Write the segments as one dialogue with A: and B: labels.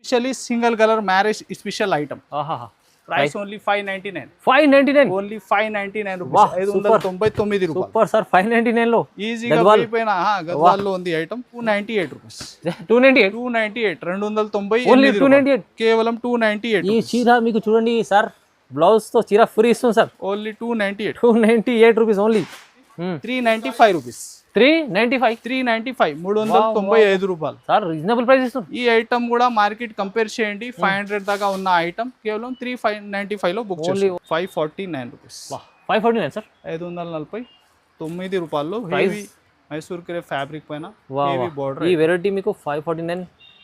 A: Specially single colour marriage special item.
B: ఆహా.
A: Price only 599.
B: 599
A: only 599 rupees. 599 రూపాయలు.
B: Super sir. 599 లో
A: ఈజీగా పైన గద్వాల్లో ఉంది ఐటమ్. 298 రూపీస్.
B: 298
A: 298
B: ఓన్లీ 298
A: కేవలం 298.
B: ఈ చీర మీకు చూడండి సార్, బ్లౌజ్ తో చీర ఫ్రీ ఇస్తుంది sir.
A: Only 298.
B: 298 rupees only.
A: 395 rupees.
B: 395
A: 395 రూపాయలు
B: సార్, రీజనబుల్ ప్రైస్ ఇస్తుంది.
A: ఈ ఐటమ్ కూడా మార్కెట్ కంపేర్ చేయండి. 500 దాకా ఉన్న ఐటమ్ కేవలం 395 లో బుక్ చేయండి. 549 రూపీస్.
B: 549 సార్.
A: 549 రూపాయలు. హెవీ మైసూర్ క్రేప్ ఫ్యాబ్రిక్ పైన హెవీ బోర్డర్.
B: ఈ వెరైటీ మీకు 549.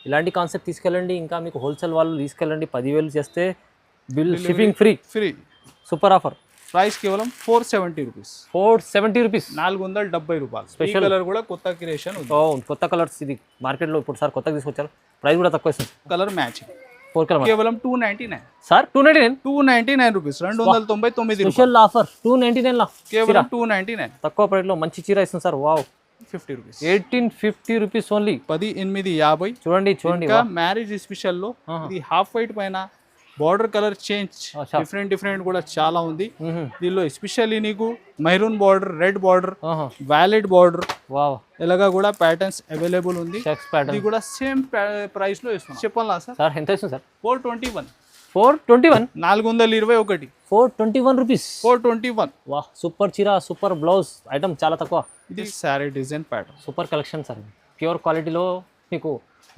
B: ఇలాంటి కాన్సెప్ట్ తీసుకెళ్ళండి. ఇంకా మీకు హోల్సేల్ వాళ్ళు తీసుకెళ్ళండి. 10,000 చేస్తే bill shipping free. Super offer.
A: Price కేవలం 470 రూపీస్.
B: 470 రూపీస్.
A: 470 రూపాయలు. స్పెషల్ కలర్ కూడా కొత్త క్రియేషన్.
B: కొత్త కలర్స్ ఇది మార్కెట్లో ఇప్పుడు సార్ కొత్తగా తీసుకొచ్చారు. ప్రైస్ కూడా తక్కువ ఇస్తుంది.
A: కలర్ మ్యాచింగ్
B: 4 కలర్
A: కేవలం 299
B: సార్.
A: 299 రూపీస్. 299
B: స్పెషల్ ఆఫర్ 299 లో
A: కేవలం 299.
B: తక్కువ ప్రైస్ లో మంచి చీర ఇస్తుంది sir. Wow.
A: 50 rupees.
B: 1850 rupees only.
A: 1850.
B: చూడండి.
A: ఇంకా మ్యారేజ్ స్పెషల్ లో ఇది హాఫ్ వైట్ పైన బార్డర్ కలర్ చేంజ్ డిఫరెంట్ కూడా చాలా ఉంది. దీనిలో ఎస్పెషల్లీ నీకు maroon border, red border, violet border ఇలాగా కూడా ప్యాటర్న్స్ అవైలబుల్ ఉంది. ఇది కూడా సేమ్ ప్రైస్ లో ఇస్తున్నాం. చెప్పాలా సార్?
B: ఎంత ఇస్తుంది సార్?
A: 421.
B: 421.
A: 421.
B: 421 రూపీస్.
A: 421.
B: వాహ్, సూపర్ చీర, సూపర్ బ్లౌజ్ ఐటమ్ చాలా తక్కువ.
A: ఇది sorry design pattern.
B: Super collection sir. Pure క్వాలిటీలో మీకు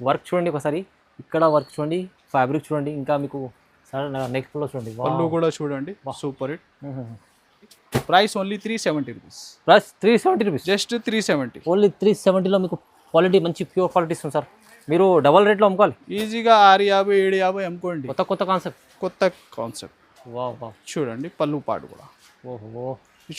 B: వర్క్ చూడండి ఒకసారి. ఇక్కడ వర్క్ చూడండి, ఫ్యాబ్రిక్ చూడండి, ఇంకా మీకు సార్ నెక్స్ట్ లో చూడండి,
A: పళ్ళు కూడా చూడండి. Super hit. Price only 370 rupees.
B: Price 370 rupees.
A: Just 370.
B: Only 370 లో మీకు క్వాలిటీ మంచి ప్యూర్ క్వాలిటీ ఇస్తుంది సార్. మీరు డబల్ రేట్లో అమ్ముకోవాలి.
A: ఈజీగా 650 750 అమ్ముకోండి.
B: కొత్త కాన్సెప్ట్.
A: వావ్. చూడండి పళ్ళు పాటు కూడా.
B: ఓహో,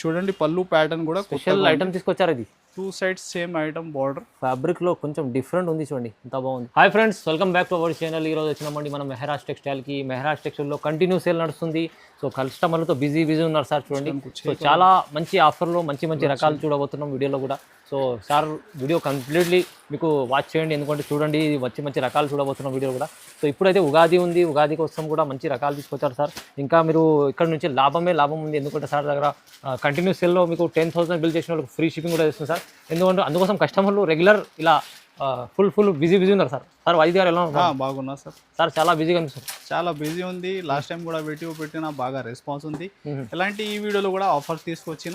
A: చూడండి పళ్ళు ప్యాటర్న్ కూడా
B: స్పెషల్ ఐటమ్ తీసుకొచ్చారు. ఇది
A: 2 sides same item border.
B: Fabric లో కొంచెం డిఫరెంట్ ఉంది చూడండి, ఎంత బాగుంది. Hi friends, welcome back to our channel. ఈ రోజు వచ్చినామండి మనం మెహరాజ్ టెక్స్టైల్ కి. మెహరాజ్ టెక్స్టైల్ లో కంటిన్యూ సేల్ నడుస్తుంది. సో కస్టమర్లతో బిజీ ఉన్నారు సార్. చూడండి, సో చాలా మంచి ఆఫర్లో మంచి రకాలు చూడబోతున్నాం వీడియోలో కూడా. సో సార్ వీడియో కంప్లీట్లీ మీకు వాచ్ చేయండి, ఎందుకంటే చూడండి మంచి రకాలు చూడబోతున్నాం వీడియో కూడా. సో ఇప్పుడైతే ఉగాది ఉంది, ఉగాది కోసం కూడా మంచి రకాలు తీసుకొచ్చారు సార్. ఇంకా మీరు ఇక్కడ నుంచి లాభం ఉంది, ఎందుకంటే సార్ దగ్గర కంటిన్యూ సేల్లో మీకు 10,000 బిల్ చేసిన వాళ్ళకి ఫ్రీ షిప్పింగ్ కూడా ఇస్తుంది సార్. ఎందుకంటే అందుకోసం కస్టమర్లు రెగ్యులర్ ఇలా ఫుల్ బిజీ ఉన్నారు సార్. సార్ వైద్య గారు ఎలా ఉన్నారు?
A: బాగున్నా సార్.
B: సార్ చాలా బిజీగా ఉంది సార్.
A: చాలా బిజీ ఉంది. లాస్ట్ టైం కూడా పెట్టినా బాగా రెస్పాన్స్ ఉంది. ఇలాంటి ఈ వీడియోలో కూడా ఆఫర్స్ తీసుకొచ్చిన.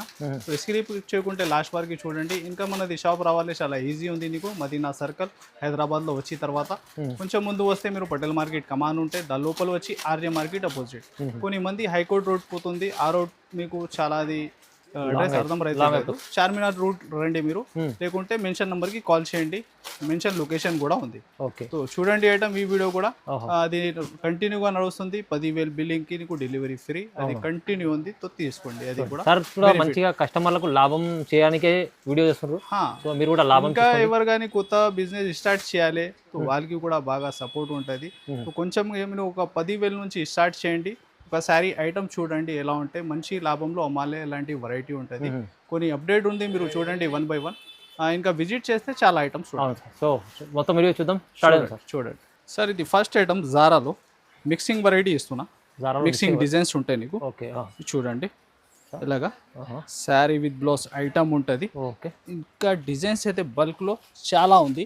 A: స్క్రిప్ చేయకుంటే లాస్ట్ వరకు చూడండి. ఇంకా మనది షాప్ రావాలి చాలా ఈజీ ఉంది. నీకు మదీనా సర్కిల్ హైదరాబాద్లో వచ్చిన తర్వాత కొంచెం ముందు వస్తే మీరు పటేల్ మార్కెట్ కమాన్ ఉంటే దాని లోపల వచ్చి ఆర్య మార్కెట్ అపోజిట్. కొన్ని మంది హైకోర్ట్ రోడ్ పోతుంది, ఆ రోడ్ మీకు చాలా అది అడ్రస్ అర్థం రైతు. చార్మినార్ రూట్ రండి మీరు, లేకుంటే మెన్షన్ నెంబర్ కి కాల్ చేయండి. మెన్షన్ లొకేషన్ కూడా ఉంది. సో చూడండి ఐటమ్ ఈ వీడియో కూడా అది కంటిన్యూగా నడుస్తుంది. 10,000 బిల్లింగ్ కి నీకు డెలివరీ ఫ్రీ, అది కంటిన్యూ ఉంది. తో తీసుకోండి. అది కూడా
B: మంచిగా కస్టమర్లకు లాభం చేయడానికే వీడియో చేస్తున్నారు. మీరు కూడా లాభం.
A: ఇంకా ఎవరు కానీ కొత్త బిజినెస్ స్టార్ట్ చేయాలి, వాళ్ళకి కూడా బాగా సపోర్ట్ ఉంటుంది. కొంచెం మీరు ఒక 10,000 నుంచి స్టార్ట్ చేయండి. ఒకసారి ఐటమ్ చూడండి ఎలా ఉంటే మంచి లాభంలో అమ్మాలి. ఇలాంటి వెరైటీ ఉంటుంది. కొన్ని అప్డేట్ ఉంది, మీరు చూడండి 1 by 1. ఇంకా విజిట్ చేస్తే చాలా ఐటమ్స్ చూడండి.
B: సో మొత్తం వీడియో చూద్దాం.
A: చూడండి సార్, ఇది ఫస్ట్ ఐటమ్ జారాలో మిక్సింగ్ వెరైటీ ఇస్తున్నా. మిక్సింగ్ డిజైన్స్ ఉంటాయి నీకు. చూడండి ఇలాగా శారీ విత్ బ్లౌజ్ ఐటమ్ ఉంటుంది. ఇంకా డిజైన్స్ అయితే బల్క్ లో చాలా ఉంది.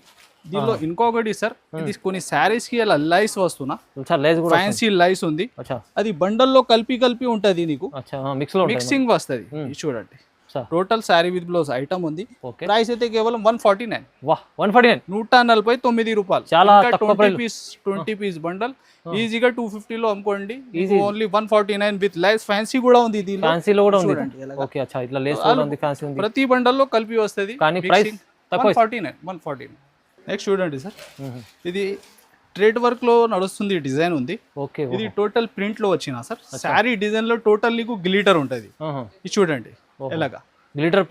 A: దీనిలో ఇంకొకటి సార్, ఇది కొన్ని శారీస్ కి అలా లైస్ వస్తున్నా, ఫ్యాన్సీ లైస్ ఉంది. అది బండల్లో కలిపి ఉంటది నీకు, మిక్సింగ్ వస్తుంది. చూడండి total sari with blouse item ఉంది. ప్రైస్ అయితే కేవలం 149. 149 రూపాయలు. 20 పీస్ బండల్ ఈజీగా 250 లో అమ్ముకోండి. ఓన్లీ 149 విత్ లైస్. ఫ్యాన్సీ కూడా ఉంది దీనిలో. ప్రతి బండల్లో కలిపి వస్తుంది. 149. నెక్స్ట్ చూడండి సార్, ఇది థ్రెడ్ వర్క్ లో నడుస్తుంది డిజైన్ ఉంది. ఇది టోటల్ ప్రింట్ లో వచ్చిన సార్. శారీ డిజైన్ లో టోటల్ నీకు గ్లిటర్ ఉంటది. ఇది చూడండి ఎలాగా
B: గ్లిటర్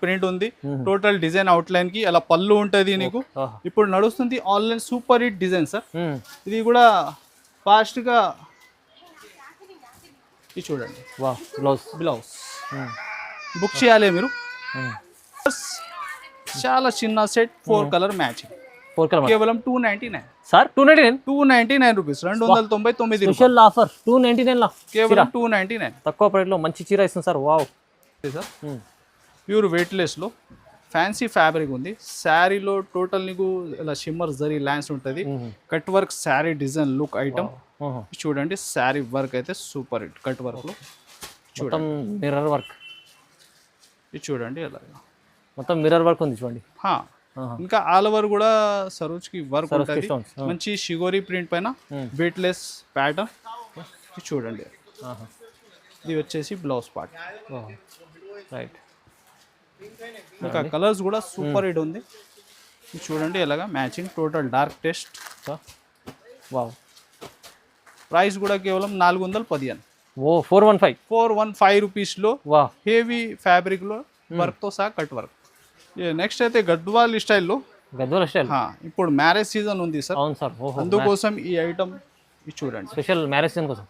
B: ప్రింట్ ఉంది. టోటల్ డిజైన్ అవుట్ లైన్ కి అలా పళ్ళు ఉంటది నీకు. ఇప్పుడు నడుస్తుంది online super hit design sir. ఇది కూడా ఫాస్ట్ గా ఇది చూడండి. బ్లౌజ్ బుక్ చేయాలి మీరు. చాలా చిన్న సెట్, 4 కలర్ మ్యాచింగ్. 4 కలర్
A: కేవలం 299
B: సార్ 299
A: 299 రూపీస్ 299
B: స్పెషల్ ఆఫర్ 299 లా
A: కేవలం 299
B: తక్కువ ప్రైస్ లో మంచి చీర ఇస్తుంది sir wow
A: sir pure weightless లో ఫ్యాన్సీ ఫ్యాబ్రిక్ ఉంది శారీలో టోటల్ నీకు ఇలా షిమ్మర్ జరీ లైన్స్ ఉంటుంది cut work sari design look item చూడండి శారీ వర్క్ అయితే సూపర్ హిట్ కట్ వర్క్ లో
B: మొత్తం మిర్రర్ వర్క్
A: ఇది చూడండి అలాగా
B: మొత్తం మిర్రర్ వర్క్ ఉంది చూడండి
A: ఇంకా ఆల్ ఓవర్ కూడా సరోజ్ కి వర్క్ ఉంటుంది
B: stones.
A: మంచి షిగోరి ప్రింట్ పైన వెయిట్లెస్ ప్యాటర్న్ చూడండి ఇది వచ్చేసి బ్లౌజ్ పార్ట్
B: రైట్
A: ఇంకా కలర్స్ కూడా సూపర్ హిట్ ఉంది ఇది చూడండి ఎలాగా matching total dark test
B: wow
A: price కూడా కేవలం 415
B: ఓ 415
A: రూపీస్లో
B: వా
A: హెవీ ఫ్యాబ్రిక్లో వర్క్తో సహా కట్ వర్క్ నెక్స్ట్ అయితే గద్వాల్ స్టైల్లో
B: గద్వాల స్టైల్
A: ఇప్పుడు మ్యారేజ్ సీజన్ ఉంది సార్
B: అవును సార్ ఓహో
A: అందుకోసం ఈ ఐటమ్ ఇది చూడండి
B: స్పెషల్ మ్యారేజ్ సీజన్ కోసం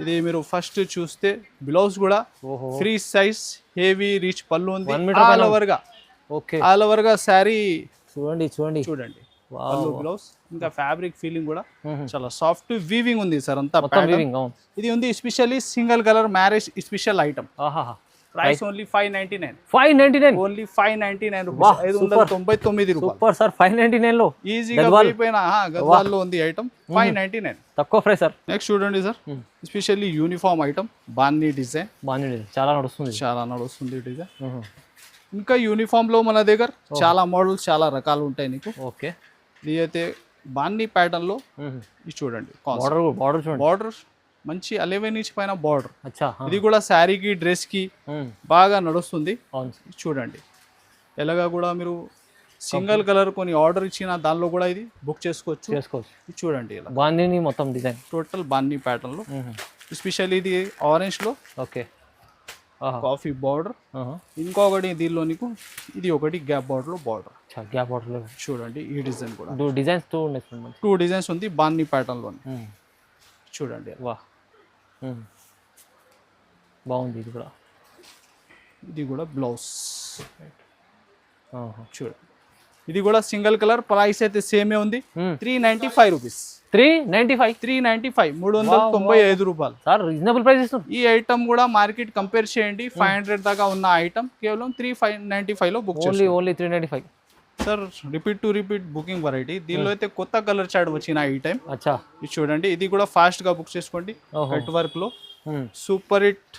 A: ఇది మీరు ఫస్ట్ చూస్తే బ్లౌజ్ కూడా
B: ఓహో
A: ఫ్రీ సైజ్ హెవీ రీచ్ పళ్ళు ఉంది
B: 1 మీటర్
A: ఆల్ ఓవర్ గా
B: ఓకే
A: ఆల్ ఓవర్ గా శారీ
B: చూడండి చూడండి
A: చూడండి పళ్ళు బ్లౌజ్ ఇంకా ఫ్యాబ్రిక్ ఫీలింగ్ కూడా చాలా సాఫ్ట్ వీవింగ్ ఉంది సార్ అంతా
B: మొత్తం వీవింగ్ అవును
A: ఇది ఉంది especially single colour marriage special item
B: ఆహాహా
A: ప్రైస్ ఓన్లీ 599
B: 599
A: ఓన్లీ 599 రూపీస్ 599 రూపాయలు
B: సూపర్ సార్ 599 లో
A: ఈజీగా అయిపోయిన గద్వాల్లో ఉంది ఐటమ్ 599
B: తక్కువ ప్రైస్ సార్
A: నెక్స్ట్ చూడండి సార్ ఎస్పెషల్లీ యూనిఫామ్ ఐటమ్ బాన్నీ డిజైన్
B: బాగుంది చాలా నడుస్తుంది
A: చాలా నడుస్తుంది డిజైన్ ఇంకా యూనిఫామ్ లో మన దగ్గర చాలా మోడల్స్ చాలా రకాలు ఉంటాయి నీకు
B: ఓకే
A: ఇది అయితే బాన్నీ ప్యాటర్న్ లో ఇది చూడండి
B: బార్డర్ చూడండి
A: బార్డర్ మంచి 11 ఇంచ్ పైన బార్డర్
B: అచ్చా
A: ఇది కూడా శారీకి డ్రెస్ కి బాగా నడుస్తుంది
B: అవును
A: చూడండి ఎలాగా కూడా మీరు సింగిల్ కలర్ కొన్ని ఆర్డర్ ఇచ్చిన దానిలో కూడా ఇది బుక్ చేసుకోవచ్చు ఇది చూడండి ఇలా
B: బాందిని మొత్తం డిజైన్
A: టోటల్ బాన్నీ ప్యాటర్న్ లో స్పెషల్ ఇది ఆరెంజ్ లో
B: ఓకే
A: కాఫీ బార్డర్ ఇంకొకటి దీనిలో నీకు ఇది ఒకటి గ్యాప్ బార్డర్ లో బార్డర్
B: గ్యాప్ బార్డర్
A: చూడండి ఈ డిజైన్ కూడా
B: డిజైన్స్
A: 2 డిజైన్స్ ఉంది బాన్నీ ప్యాటర్న్ లో చూడండి
B: వా బాగుంది ఇది కూడా
A: ఇది కూడా బ్లౌజ్ చూడండి ఇది కూడా సింగిల్ కలర్ ప్రైస్ అయితే సేమే ఉంది 395 రూపీస్
B: 395
A: 395 రూపాయలు
B: సార్ రీజనబుల్ ప్రైస్ ఇస్తున్నారు
A: ఈ ఐటమ్ కూడా మార్కెట్ కంపేర్ చేయండి 500 దాకా ఉన్న ఐటమ్ కేవలం 395 లో బుక్ చేయండి
B: only 395
A: sir repeat booking variety దీనిలో అయితే కొత్త కలర్ చార్ట్ వచ్చిన ఈ టైం
B: అచ్చా
A: ఇది చూడండి ఇది కూడా ఫాస్ట్ గా బుక్ చేసుకోండి కట్ వర్క్ లో సూపర్ హిట్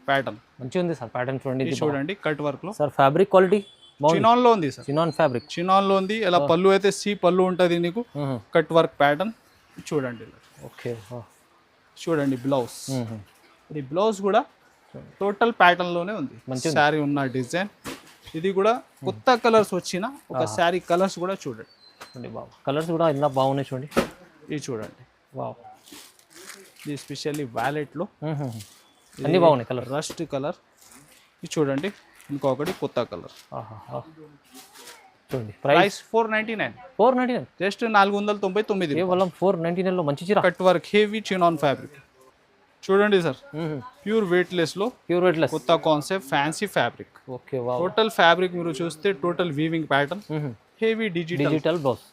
A: ప్యాటర్న్
B: మంచిగా ఉంది సార్ ప్యాటర్న్ చూడండి
A: ఇది చూడండి కట్ వర్క్ లో
B: సార్ ఫ్యాబ్రిక్ క్వాలిటీ
A: చినాన్ లో ఉంది సార్
B: చినాన్ ఫ్యాబ్రిక్
A: చినాన్ లో ఉంది ఇలా పళ్ళు అయితే సి పళ్ళు ఉంటది నీకు కట్ వర్క్ ప్యాటర్న్ చూడండి
B: ఓకే
A: చూడండి బ్లౌజ్ ఇది బ్లౌజ్ కూడా టోటల్ ప్యాటర్న్ లోనే ఉంది శారీ ఉన్న డిజైన్ ఇది కూడా కొత్త కలర్స్ వచ్చిన ఒక శారీ కలర్స్ కూడా చూడండి
B: బాబు కలర్స్ కూడా ఇలా బాగున్నాయి చూడండి
A: ఇది చూడండి
B: వావ్
A: ఇది స్పెషల్లీ వ్యాలెట్ లో
B: అన్ని బాగున్నాయి కలర్
A: రస్ట్ కలర్ ఇది చూడండి ఇంకొకటి కొత్త కలర్
B: చూడండి
A: ప్రైస్ 499 జస్ట్ 499
B: కేవలం 499 లో మంచి చీర
A: cut work heavy chinon fabric చూడండి సార్ ప్యూర్ వెయిట్లెస్ లో కొత్త concept fancy fabric
B: okay
A: total fabric మీరు చూస్తే total weaving pattern heavy digital
B: blouse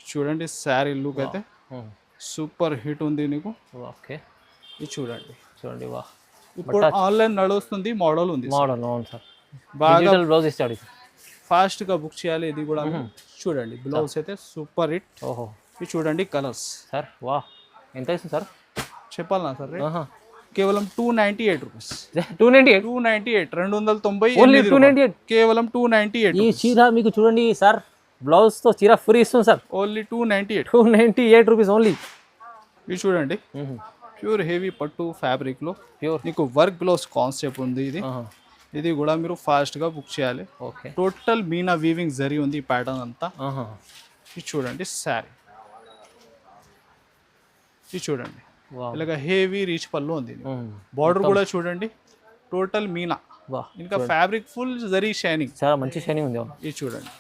A: చూడండి శారీ లుక్ అయితే సూపర్ హిట్ ఉంది నీకు
B: ఓకే
A: ఇది చూడండి
B: వా
A: ఇప్పుడు ఆన్లైన్ నడుస్తుంది మోడల్ ఉంది
B: మోడల్ అవును సార్
A: బాగా
B: బ్లౌజ్ ఇస్తాడు
A: ఫాస్ట్ గా బుక్ చేయాలి ఇది కూడా చూడండి బ్లౌజ్ అయితే సూపర్ హిట్
B: ఓహో
A: ఇది చూడండి కలర్స్
B: సార్ వా ఎంత ఇస్తుంది సార్
A: చెప్పాలనా సార్ కేవలం 298 రూపీస్
B: 298 ఓన్లీ 298
A: కేవలం 298
B: ఈ చీర మీకు చూడండి సార్ బ్లౌజ్ తో చీర ఫ్రీ ఇస్తుంది సార్
A: ఓన్లీ 298
B: రూపీస్ ఓన్లీ
A: ఇది చూడండి ప్యూర్ హెవీ పట్టు ఫ్యాబ్రిక్ లో ప్యూర్ నీకు వర్క్ బ్లౌజ్ కాన్సెప్ట్ ఉంది ఇది కూడా మీరు ఫాస్ట్ గా బుక్ చేయాలి
B: okay
A: total Meena weaving zari ఉంది ఈ ప్యాటర్న్ అంతా ఇది చూడండి శారీ ఇది చూడండి ఇలాగ హెవీ రీచ్ పళ్ళు ఉంది బార్డర్ కూడా చూడండి టోటల్ మీనా ఇంకా ఫ్యాబ్రిక్ ఫుల్ జరీ షైనింగ్
B: చాలా మంచి షైనింగ్ ఉంది
A: ఇది చూడండి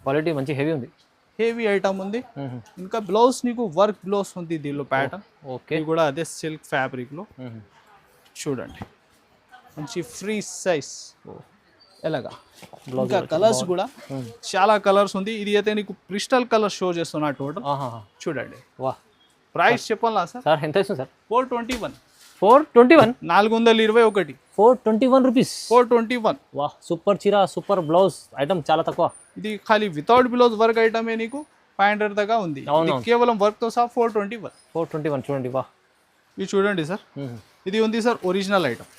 B: క్వాలిటీ మంచి హెవీ ఉంది
A: హెవీ ఐటమ్ ఉంది ఇంకా బ్లౌజ్ నీకు వర్క్ బ్లౌజ్ ఉంది దీనిలో ప్యాటర్న్
B: ఓకే
A: ఇది కూడా అదే సిల్క్ ఫ్యాబ్రిక్ లో చూడండి మంచి ఫ్రీ సైజ్ ఎలాగా ఇంకా కలర్స్ కూడా చాలా కలర్స్ ఉంది. ఇది అయితే నీకు క్రిస్టల్ కలర్ షో చేస్తున్నా టోటల్. చూడండి
B: వా
A: ప్రైస్ చెప్పాలా సార్?
B: సార్ ఎంత ఇస్తుంది సార్?
A: 421.
B: 421.
A: 421.
B: 421 రూపీస్.
A: 421.
B: వా సూపర్ చీర, సూపర్ బ్లౌజ్ ఐటమ్ చాలా తక్కువ.
A: ఇది ఖాళీ వితౌట్ బ్లౌజ్ వర్క్ ఐటమే నీకు 500 దాకా ఉంది. ఇది కేవలం వర్క్ తో సహా 421.
B: 421 చూడండి. వా
A: ఇది చూడండి సార్, ఇది ఉంది sir original item.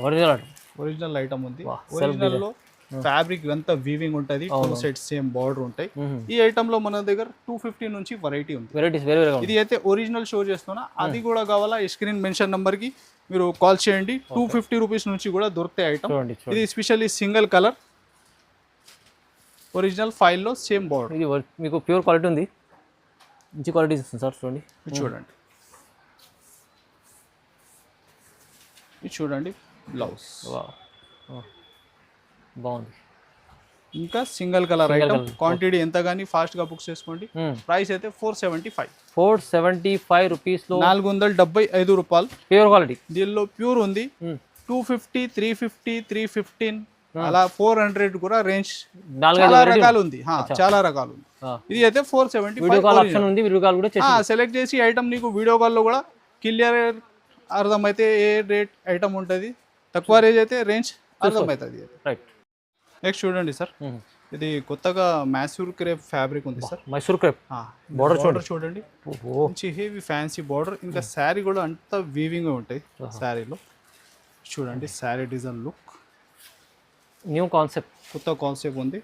B: Original item,
A: original item ఉంది. ఒరిజినల్ లో ఫ్యాబ్రిక్ అంతా వీవింగ్ ఉంటుంది, 2 సెట్స్ సేమ్ బార్డర్ ఉంటాయి. ఈ ఐటమ్ లో మన దగ్గర 250 నుంచి వెరైటీ ఉంది.
B: వెరైటీస్ వేరే వేరే.
A: ఇది అయితే ఒరిజినల్ షో చేస్తున్నా, అది కూడా కావాలా ఈ స్క్రీన్ మెన్షన్ నంబర్ కి మీరు కాల్ చేయండి. 250 రూపీస్ నుంచి కూడా దొరుకుతాయి ఐటమ్. ఇది specially single colour original file లో సేమ్ బార్డర్.
B: ఇది మీకు ప్యూర్ క్వాలిటీ ఉంది, మంచి క్వాలిటీ ఇస్తుంది సార్. చూడండి,
A: ఇది చూడండి, ఇది చూడండి బ్లౌజ్.
B: బాగుంది.
A: ఇంకా సింగిల్ కలర్ ఐటమ్. క్వాంటిటీ ఎంత కానీ ఫాస్ట్ గా బుక్ చేసుకోండి. ప్రైస్ అయితే 475.
B: 475 రూపీస్ లో
A: 475 రూపాయలు.
B: Pure quality.
A: దీనిలో ప్యూర్ ఉంది 250, 350, 315 అలా 400 కూడా రేంజ్ చాలా రకాలు ఉంది. చాలా రకాలు ఉంది. ఇది అయితే 475 సెలెక్ట్ చేసి ఐటమ్ నీకు వీడియో కాల్ లో కూడా క్లియర్ అర్థమైతే ఏ రేట్ ఐటమ్ ఉంటుంది. తక్కువ రేంజ్ అయితే రేంజ్ అర్థమవుతుంది.
B: రైట్.
A: నెక్స్ట్ చూడండి సార్, ఇది కొత్తగా మైసూర్ క్రేప్ ఫ్యాబ్రిక్ ఉంది సార్.
B: మైసూర్ క్రేప్ బార్డర్
A: చూడండి, మంచి హెవీ ఫ్యాన్సీ బార్డర్. ఇంకా శారీ కూడా అంతా వీవింగ్ ఉంటాయి శారీలో. చూడండి sari design look,
B: new concept,
A: కొత్త కాన్సెప్ట్ ఉంది.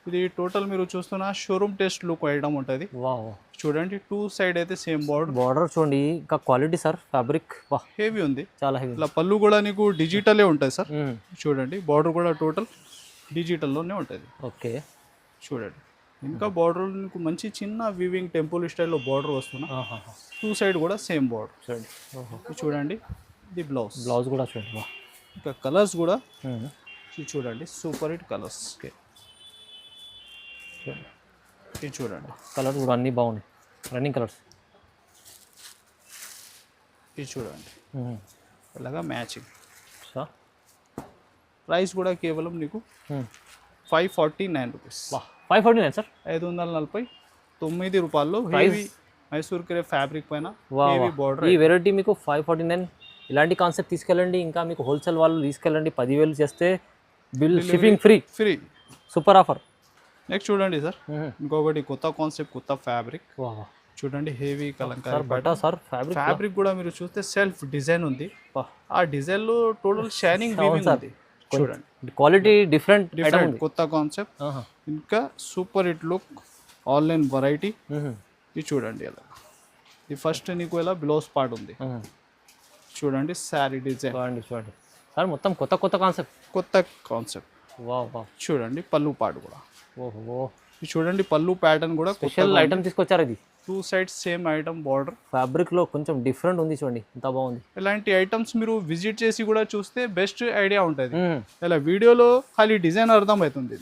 A: ఇది టోటల్ మీరు చూస్తున్న షోరూమ్ టెస్ట్ లుక్ ఐటమ్ ఉంటుంది. చూడండి 2 సైడ్ అయితే సేమ్ బార్డర్
B: చూడండి. ఇంకా క్వాలిటీ సార్, ఫ్యాబ్రిక్
A: హెవీ ఉంది,
B: చాలా హెవీ.
A: ఇలా పళ్ళు కూడా నీకు డిజిటలే ఉంటుంది సార్. చూడండి బార్డర్ కూడా టోటల్ డిజిటల్లోనే ఉంటుంది.
B: ఓకే
A: చూడండి ఇంకా బార్డర్ నీకు మంచి చిన్న వీవింగ్ టెంపుల్ స్టైల్లో బార్డర్ వస్తున్నా. 2 సైడ్ కూడా సేమ్ బార్డర్. చూడండి ఇది బ్లౌజ్
B: కూడా చూడండి.
A: ఇంకా కలర్స్ కూడా చూడండి, సూపర్ హిట్ కలర్స్. ఇది చూడండి
B: కలర్స్ కూడా అన్నీ బాగున్నాయి, రన్నింగ్ కలర్స్.
A: ఇది చూడండి ఇలాగా మ్యాచింగ్. ప్రైస్ కూడా కేవలం నీకు 549 రూపీస్.
B: 549 సార్,
A: 549 రూపాయల్లో హెవీ మైసూర్ క్రేప్ ఫ్యాబ్రిక్ పైన హెవీ బార్డర్.
B: ఈ వెరైటీ మీకు 549. ఇలాంటి కాన్సెప్ట్ తీసుకెళ్ళండి. ఇంకా మీకు హోల్సేల్ వాళ్ళు తీసుకెళ్ళండి, 10,000 చేస్తే bill shipping free. Super offer.
A: Next చూడండి సార్, ఇంకొకటి కొత్త కాన్సెప్ట్, కొత్త ఫ్యాబ్రిక్. చూడండి హెవీ కలంకారీ
B: సార్.
A: ఫ్యాబ్రిక్ కూడా మీరు చూస్తే సెల్ఫ్ డిజైన్ ఉంది. ఆ డిజైన్ లో టోటల్ షైనింగ్ వీవింగ్ ఉంది. చూడండి
B: క్వాలిటీ డిఫరెంట్,
A: కొత్త కాన్సెప్ట్. ఇంకా super hit look, online variety. ఇది చూడండి ఎలా, ఇది ఫస్ట్ నీకు ఎలా బ్లౌజ్ పార్ట్ ఉంది. చూడండి శారీ డిజైన్.
B: చూడండి సార్, మొత్తం కొత్త
A: కాన్సెప్ట్. చూడండి పళ్ళు పార్ట్ కూడా. చూడండి పళ్ళు ప్యాటర్న్ కూడా
B: స్పెషల్ ఐటమ్ తీసుకొచ్చారు. ఇది
A: 2 sides same item border.
B: Fabric లో కొంచెం డిఫరెంట్ ఉంది, చూడండి ఎంత బాగుంది.
A: ఇలాంటి ఐటమ్స్ మీరు విజిట్ చేసి కూడా చూస్తే బెస్ట్ ఐడియా ఉంటుంది. ఇలా వీడియోలో ఖాళీ డిజైన్ అర్థం అవుతుంది.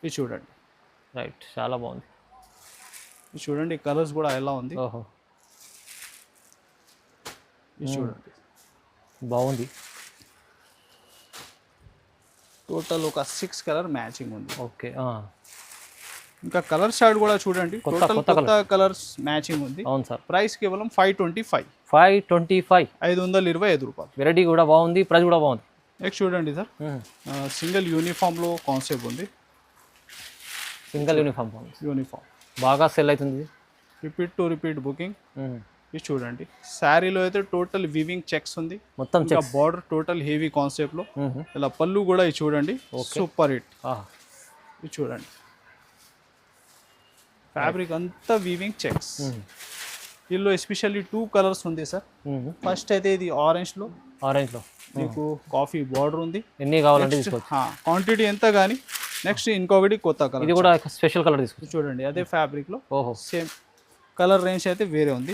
A: ఇది చూడండి.
B: రైట్, చాలా బాగుంది.
A: ఇది చూడండి కలర్స్ కూడా ఎలా ఉంది. ఇది చూడండి
B: బాగుంది.
A: టోటల్ ఒక 6 కలర్ మ్యాచింగ్ ఉంది.
B: ఓకే.
A: ఇంకా కలర్ షార్ట్ కూడా చూడండి, టోటల్ కొత్త కలర్స్ మ్యాచింగ్ ఉంది.
B: అవును సార్.
A: ప్రైస్ కేవలం 525.
B: 525
A: రూపాయలు.
B: వెరైటీ కూడా బాగుంది, ప్రైస్ కూడా బాగుంది.
A: నెక్స్ట్ చూడండి సార్, సింగిల్ యూనిఫామ్ లో కాన్సెప్ట్ ఉంది.
B: సింగిల్ యూనిఫామ్ బాగా సెల్ అవుతుంది.
A: Repeat booking. ఇది చూడండి శారీలో అయితే టోటల్ వీవింగ్ చెక్స్ ఉంది
B: మొత్తం.
A: బార్డర్ టోటల్ హెవీ కాన్సెప్ట్ లో. ఇలా పళ్ళు కూడా ఇది చూడండి, సూపర్ హిట్. ఇది చూడండి ఫ్యాబ్రిక్ అంతా వీవింగ్ చెక్స్. దీనిలో ఎస్పెషల్లీ 2 కలర్స్ ఉంది సార్. ఫస్ట్ అయితే ఇది ఆరెంజ్ లో మీకు కాఫీ బార్డర్ ఉంది.
B: ఎన్ని కావాలంటే తీసుకోవచ్చు,
A: క్వాంటిటీ ఎంత కానీ. నెక్స్ట్ ఇంకొకటి కొత్త కలర్,
B: ఇది కూడా స్పెషల్ కలర్ తీసుకోవచ్చు.
A: చూడండి అదే ఫ్యాబ్రిక్ లో సేమ్ కలర్ రేంజ్ అయితే వేరే ఉంది.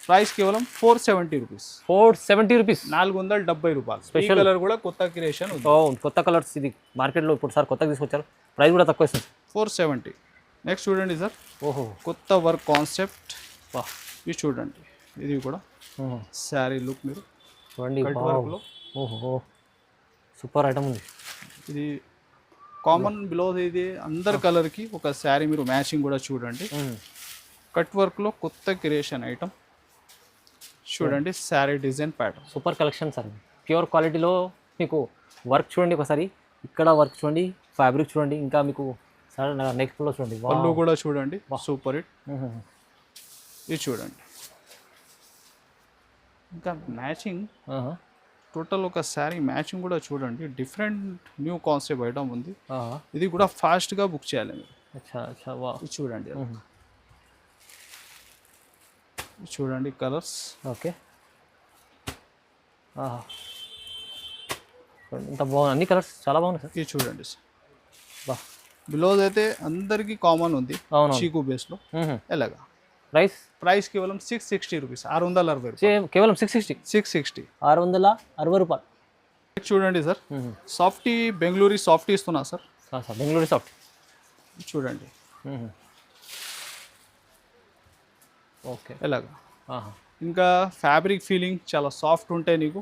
A: ప్రైస్ కేవలం 470 రూపీస్.
B: 470 రూపీస్,
A: 470 రూపాయలు. స్పెషల్ కలర్ కూడా కొత్త క్రియేషన్ ఉంది.
B: కొత్త కలర్స్ ఇది మార్కెట్లో ఇప్పుడు సార్ కొత్తగా తీసుకొచ్చారు, ప్రైస్ కూడా తక్కువ ఇస్తుంది.
A: 470. నెక్స్ట్ చూడండి సార్, కొత్త వర్క్ కాన్సెప్ట్. ఇది చూడండి, ఇది కూడా శారీ లుక్ మీరు
B: చూడండి. సూపర్ ఐటమ్ ఉంది.
A: ఇది కామన్ బ్లౌజ్, ఇది అందరి కలర్కి ఒక శారీ మీరు మ్యాచింగ్ కూడా చూడండి. కట్ వర్క్లో కొత్త క్రియేషన్ ఐటమ్ చూడండి. Sari design pattern
B: super collection sir. Pure క్వాలిటీలో మీకు వర్క్ చూడండి ఒకసారి, ఇక్కడ వర్క్ చూడండి, ఫ్యాబ్రిక్ చూడండి, ఇంకా మీకు సార్ నెక్స్ట్ లో చూడండి
A: పళ్ళు కూడా చూడండి సూపర్ హిట్. ఇది చూడండి ఇంకా మ్యాచింగ్ టోటల్ ఒక శారీ మ్యాచింగ్ కూడా చూడండి. డిఫరెంట్ న్యూ కాన్సెప్ట్ ఐటమ్ ఉంది. ఇది కూడా ఫాస్ట్గా బుక్ చేయాలి మీరు. ఇది చూడండి, చూడండి కలర్స్.
B: ఓకే, ఇంత బాగుంది, అన్ని కలర్స్ చాలా బాగున్నాయి సార్.
A: ఇది చూడండి సార్. బ్లౌజ్ అయితే అందరికీ కామన్ ఉంది, చీకు బేస్లో. ఎలాగా ప్రైస్ కేవలం 660 రూపీస్, 660.
B: కేవలం 660. 660 రూపాయలు.
A: చూడండి సార్, సాఫ్టీ బెంగళూరు సాఫ్టీ ఇస్తున్నా సార్.
B: బెంగళూరు సాఫ్టీ
A: చూడండి.
B: ఓకే,
A: ఎలాగా ఇంకా ఫ్యాబ్రిక్ ఫీలింగ్ చాలా సాఫ్ట్ ఉంటాయి నీకు.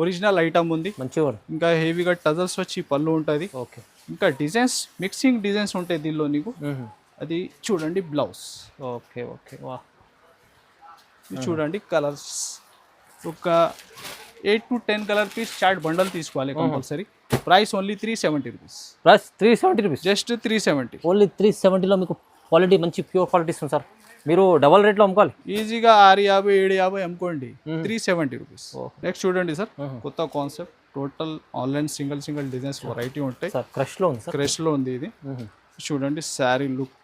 A: ఒరిజినల్ ఐటమ్ ఉంది మంచిగా. ఇంకా హెవీగా టజల్స్ వచ్చి పళ్ళు ఉంటుంది.
B: ఓకే,
A: ఇంకా డిజైన్స్ మిక్సింగ్ డిజైన్స్ ఉంటాయి దీనిలో నీకు. అది చూడండి బ్లౌజ్.
B: ఓకే ఓకే, వా.
A: చూడండి కలర్స్, ఒక 8 to 10 colour piece chart bundle తీసుకోవాలి compulsory. Price only 370 rupees.
B: Price 370 rupees,
A: just 370.
B: Only 370లో మీకు క్వాలిటీ మంచి ప్యూర్ క్వాలిటీ ఇస్తుంది సార్. మీరు డబల్ రేట్లో అమ్ముకోవాలి
A: ఈజీగా. 650 750 అమ్ముకోండి. 370 రూపీస్. నెక్స్ట్ చూడండి సార్, కొత్త concept. Total online single designs variety ఉంటాయి.
B: క్రష్లో ఉంది సార్,
A: క్రష్లో ఉంది ఇది. చూడండి శారీ లుక్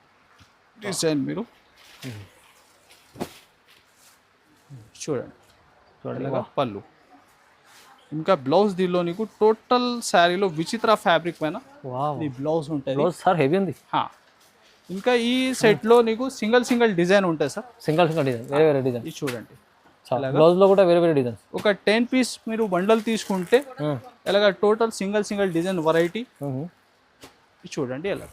A: డిజైన్ మీరు చూడండి. పళ్ళు ఇంకా బ్లౌజ్ దీనిలో నీకు టోటల్ శారీలో విచిత్ర ఫ్యాబ్రిక్ పైన ఈ బ్లౌజ్ ఉంటుంది
B: సార్. హెవీ ఉంది.
A: ఇంకా ఈ సెట్ లో నీకు సింగిల్ డిజైన్ ఉంటాయి సార్.
B: సింగిల్ డిజైన్, వేరే వేరే డిజైన్.
A: ఇది చూడండి,
B: బ్లౌజ్ లో కూడా వేరే వేరే డిజైన్.
A: ఒక 10 పీస్ మీరు బండల్ తీసుకుంటే ఎలాగ టోటల్ సింగిల్ డిజైన్ వెరైటీ చూడండి. ఎలాగ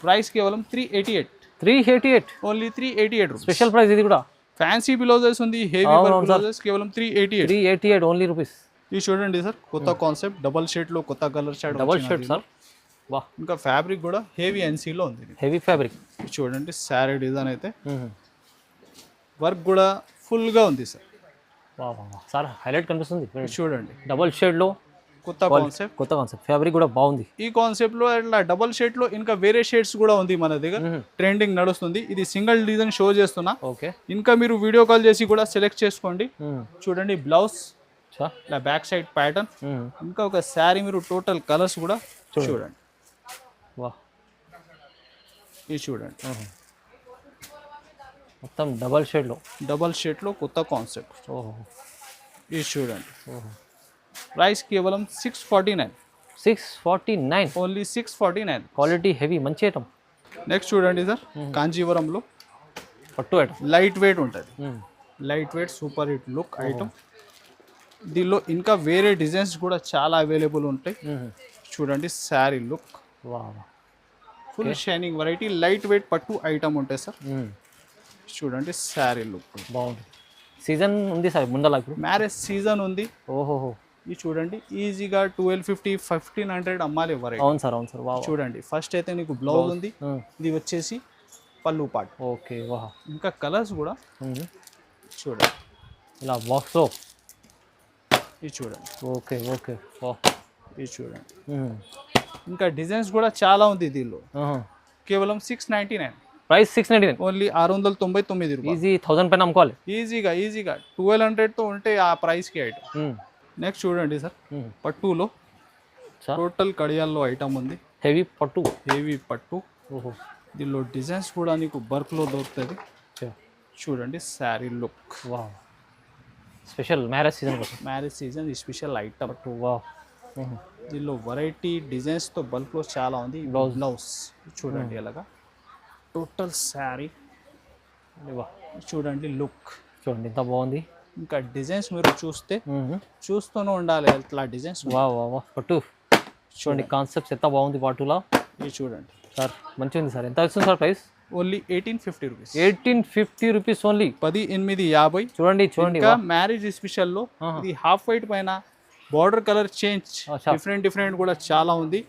A: ప్రైస్ కేవలం 388. Only 388 rupees.
B: స్పెషల్ ప్రైస్ ఇది కూడా.
A: ఫ్యాన్సీ బ్లౌజెస్ ఉంది, హెవీ బ్లౌజెస్ కేవలం
B: 388 ఓన్లీ రూపీస్.
A: ఇది చూడండి సార్, కొత్త కాన్సెప్ట్. డబల్ షేడ్ లో కొత్త colour shade.
B: Double shade sir. వా.
A: ఇంకా ఫ్యాబ్రిక్ కూడా హెవీ ఎన్సీలో ఉంది,
B: హెవీ ఫ్యాబ్రిక్.
A: చూడండి శారీ డిజైన్ అయితే వర్క్ కూడా ఫుల్ గా ఉంది సార్.
B: సార్ హైలైట్ కనిపిస్తుంది.
A: చూడండి
B: డబల్ షేడ్ లో కొత్త కాన్సెప్ట్. ఫ్యాబ్రిక్ కూడా బాగుంది.
A: ఈ కాన్సెప్ట్ లో ఇట్లా డబల్ షేడ్ లో ఇంకా వేరే షేడ్స్ కూడా ఉంది మన దగ్గర. ట్రెండింగ్ నడుస్తుంది. ఇది సింగిల్ డిజైన్ షో చేస్తున్నా.
B: ఓకే,
A: ఇంకా మీరు వీడియో కాల్ చేసి కూడా సెలెక్ట్ చేసుకోండి. చూడండి బ్లౌజ్, ఇలా బ్యాక్ సైడ్ ప్యాటర్న్. ఇంకా ఒక శారీ మీరు టోటల్ కలర్స్ కూడా చూడండి.
B: వా,
A: ఇది చూడండి
B: మొత్తం డబల్ షేడ్ లో
A: కొత్త కాన్సెప్ట్. ఇది చూడండి. ప్రైస్ కేవలం 649. ఓన్లీ 649.
B: క్వాలిటీ హెవీ, మంచి ఐటమ్.
A: నెక్స్ట్ చూడండి సార్, కాంజీవరంలో
B: పట్టు ఐటమ్.
A: లైట్ వెయిట్ ఉంటుంది. Light weight super hit look item. దీనిలో ఇంకా వేరే డిజైన్స్ కూడా చాలా అవైలబుల్ ఉంటాయి. చూడండి sari look, full shining variety. Light weight పట్టు ఐటమ్ ఉంటాయి సార్. చూడండి శారీ లుక్
B: బాగుంది. సీజన్ ఉంది సార్ ముందర, ఇప్పుడు
A: మ్యారేజ్ సీజన్ ఉంది.
B: ఓహో,
A: ఇది చూడండి ఈజీగా 1250 1500 అమ్మాలి వెరైటీ.
B: అవును సార్, అవును సార్.
A: చూడండి ఫస్ట్ అయితే నీకు బ్లౌజ్ ఉంది, ఇది వచ్చేసి పళ్ళు పార్ట్.
B: ఓకే, వా.
A: ఇంకా కలర్స్ కూడా చూడండి
B: ఇలా బాక్స్లో.
A: ఇది చూడండి.
B: ఓకే ఓకే, వా.
A: ఇది చూడండి. ఇంకా డిజైన్స్ కూడా చాలా ఉంది దీనిలో. కేవలం 699.
B: ప్రైస్ 699.
A: ఓన్లీ 699 రూపాయలు.
B: ఈజీ 1000 పైన అమ్ముకోవాలి
A: ఈజీగా. 1200తో ఉంటే ఆ ప్రైస్కి ఐటమ్. నెక్స్ట్ చూడండి సార్, పట్టులో టోటల్ కడియాల్లో ఐటమ్ ఉంది.
B: హెవీ పట్టు.
A: ఓహో, దీనిలో డిజైన్స్ కూడా నీకు బర్క్లో దొరుకుతుంది. చూడండి శారీ లుక్.
B: వా, special marriage season
A: special item.
B: వా,
A: దీనిలో వెరైటీ డిజైన్స్తో బల్క్లో చాలా ఉంది. బ్లౌజ్ చూడండి ఎలాగా టోటల్ శారీ. చూడండి లుక్,
B: చూడండి ఎంత బాగుంది.
A: ఇంకా డిజైన్స్ మీరు చూస్తూనే ఉండాలి ఇట్లా డిజైన్స్.
B: వా వా వా, పట్టు చూడండి కాన్సెప్ట్స్ ఎంత బాగుంది పట్టులా.
A: ఇది చూడండి
B: సార్, మంచిగా ఉంది సార్. ఎంత వస్తుంది sir price?
A: Only 1850 rupees.
B: 1850 rupees only.
A: 1850.
B: చూడండి
A: ఇంకా మ్యారేజ్ స్పెషల్లో ఇది హాఫ్ వైట్ పైన బార్డర్ కలర్ చేంజ్ డిఫరెంట్ కూడా చాలా ఉంది.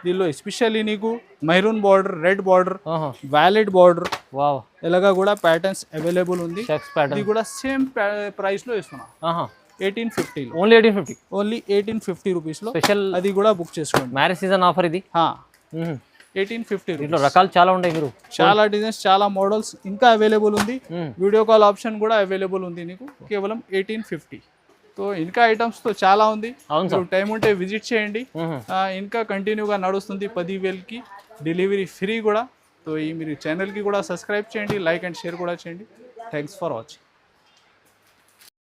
A: దీనిలో ఎస్పెషల్లీ నీకు maroon border, red border, violet border
B: wow
A: ఇలాగా కూడా ప్యాటర్న్స్ అవైలబుల్ ఉంది.
B: చెక్స్ ప్యాటర్న్
A: ఇది కూడా సేమ్ ప్రైస్ లో ఇస్తున్నా 1850
B: ఓన్లీ 1850
A: ఓన్లీ 1850 రూపీస్ లో
B: స్పెషల్
A: అది కూడా బుక్ చేసుకోండి.
B: మ్యారేజ్ సీజన్ ఆఫర్ ఇది.
A: 1850
B: దీంట్లో రకాలు చాలా ఉన్నాయి. మీరు
A: చాలా డిజైన్స్, చాలా మోడల్స్ ఇంకా అవైలబుల్ ఉంది. వీడియో కాల్ ఆప్షన్ కూడా అవైలబుల్ ఉంది నీకు కేవలం 1850. సో ఇంకా ఐటమ్స్ తో చాలా ఉంది. టైం ఉంటే విజిట్ చేయండి. ఇంకా కంటిన్యూగా నడుస్తుంది 10,000కి డెలివరీ ఫ్రీ కూడా. సో ఈ మీరు ఛానల్కి కూడా సబ్స్క్రైబ్ చేయండి, లైక్ అండ్ షేర్ కూడా చేయండి. Thanks for watching.